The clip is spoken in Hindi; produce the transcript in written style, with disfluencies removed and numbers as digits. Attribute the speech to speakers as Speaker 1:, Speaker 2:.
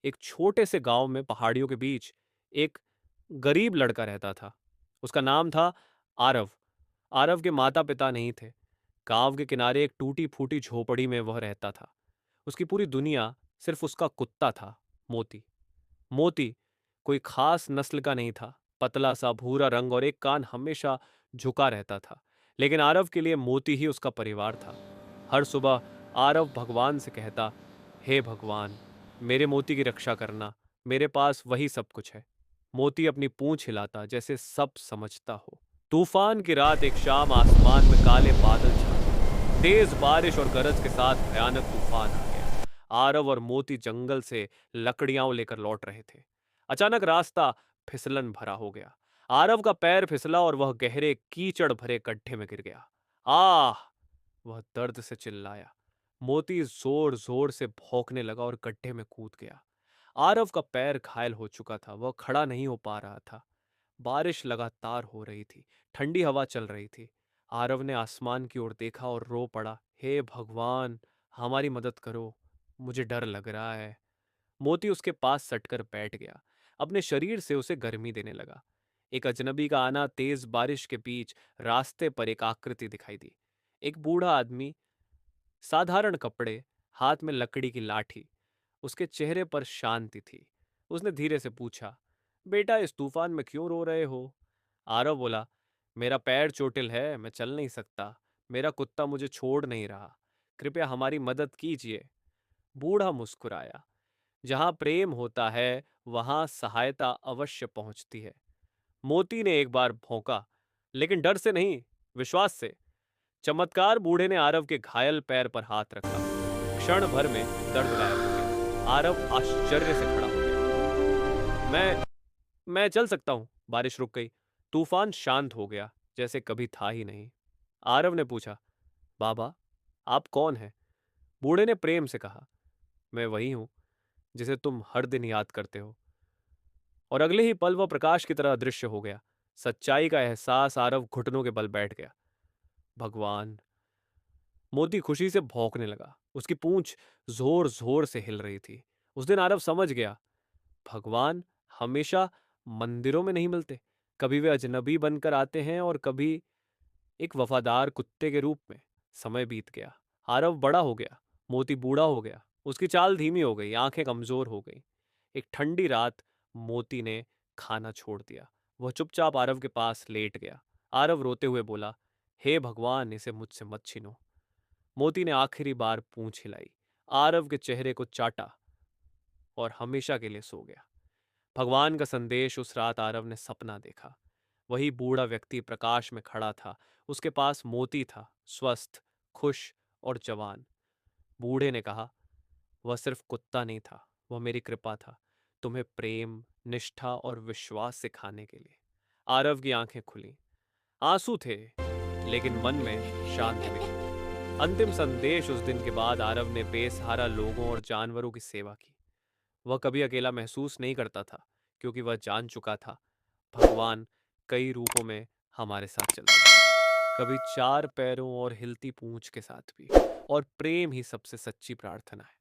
Speaker 1: एक छोटे से गांव में पहाड़ियों के बीच एक गरीब लड़का रहता था। उसका नाम था आरव। आरव के माता पिता नहीं थे। गांव के किनारे एक टूटी फूटी झोपड़ी में वह रहता था। उसकी पूरी दुनिया सिर्फ उसका कुत्ता था, मोती। मोती कोई खास नस्ल का नहीं था। पतला सा भूरा रंग और एक कान हमेशा झुका रहता था। लेकिन आरव के लिए मोती ही उसका परिवार था। हर सुबह आरव भगवान से कहता, हे भगवान, मेरे मोती की रक्षा करना, मेरे पास वही सब कुछ है। मोती अपनी पूंछ हिलाता जैसे सब समझता हो। तूफान की रात एक शाम आसमान में काले बादल छा गए। तेज बारिश और गरज के साथ भयानक तूफान आ गया। आरव और मोती जंगल से लकड़ियां लेकर लौट रहे थे। अचानक रास्ता फिसलन भरा हो गया। आरव का पैर फिसला और वह गहरे कीचड़ भरे गड्ढे में गिर गया। आह! वह दर्द से चिल्लाया। मोती जोर जोर से भौंकने लगा और गड्ढे में कूद गया। आरव का पैर घायल हो चुका था। वह खड़ा नहीं हो पा रहा था। बारिश लगातार हो रही थी। ठंडी हवा चल रही थी। आरव ने आसमान की ओर देखा और रो पड़ा, हे भगवान, हमारी मदद करो, मुझे डर लग रहा है। मोती उसके पास सटकर बैठ गया। अपने शरीर से उसे गर्मी देने लगा। एक अजनबी का आना तेज बारिश के बीच रास्ते पर एक आकृति दिखाई दी। एक बूढ़ा आदमी, साधारण कपड़े, हाथ में लकड़ी की लाठी। उसके चेहरे पर शांति थी। उसने धीरे से पूछा, बेटा, इस तूफान में क्यों रो रहे हो? आरव बोला, मेरा पैर चोटिल है, मैं चल नहीं सकता। मेरा कुत्ता मुझे छोड़ नहीं रहा। कृपया हमारी मदद कीजिए। बूढ़ा मुस्कुराया। जहां प्रेम होता है वहां सहायता अवश्य पहुंचती है। मोती ने एक बार भौंका, लेकिन डर से नहीं, विश्वास से। चमत्कार, बूढ़े ने आरव के घायल पैर पर हाथ रखा। क्षण भर में दर्द गायब हो गया। आरव आश्चर्य से खड़ा हो गया। मैं चल सकता हूं। बारिश रुक गई। तूफान शांत हो गया, जैसे कभी था ही नहीं। आरव ने पूछा, बाबा, आप कौन हैं? बूढ़े ने प्रेम से कहा, मैं वही हूं जिसे तुम हर दिन याद करते हो। और अगले ही पल वह प्रकाश की तरह अदृश्य हो गया। सच्चाई का एहसास, आरव घुटनों के बल बैठ गया। भगवान! मोती खुशी से भौंकने लगा। उसकी पूंछ जोर जोर से हिल रही थी। उस दिन आरव समझ गया, भगवान हमेशा मंदिरों में नहीं मिलते। कभी वे अजनबी बनकर आते हैं और कभी एक वफादार कुत्ते के रूप में। समय बीत गया। आरव बड़ा हो गया। मोती बूढ़ा हो गया। उसकी चाल धीमी हो गई, आंखें कमजोर हो गई। एक ठंडी रात मोती ने खाना छोड़ दिया। वह चुपचाप आरव के पास लेट गया। आरव रोते हुए बोला, हे भगवान, इसे मुझसे मत छीनो। मोती ने आखिरी बार पूंछ हिलाई, आरव के चेहरे को चाटा और हमेशा के लिए सो गया। भगवान का संदेश। उस रात आरव ने सपना देखा। वही बूढ़ा व्यक्ति प्रकाश में खड़ा था। उसके पास मोती था, स्वस्थ, खुश और जवान। बूढ़े ने कहा, वह सिर्फ कुत्ता नहीं था, वह मेरी कृपा था, तुम्हें प्रेम, निष्ठा और विश्वास सिखाने के लिए। आरव की आंखें खुली। आंसू थे, लेकिन मन में शांति भी। अंतिम संदेश। उस दिन के बाद आरव ने बेसहारा लोगों और जानवरों की सेवा की। वह कभी अकेला महसूस नहीं करता था, क्योंकि वह जान चुका था, भगवान कई रूपों में हमारे साथ चलते हैं। कभी चार पैरों और हिलती पूंछ के साथ भी। और प्रेम ही सबसे सच्ची प्रार्थना है।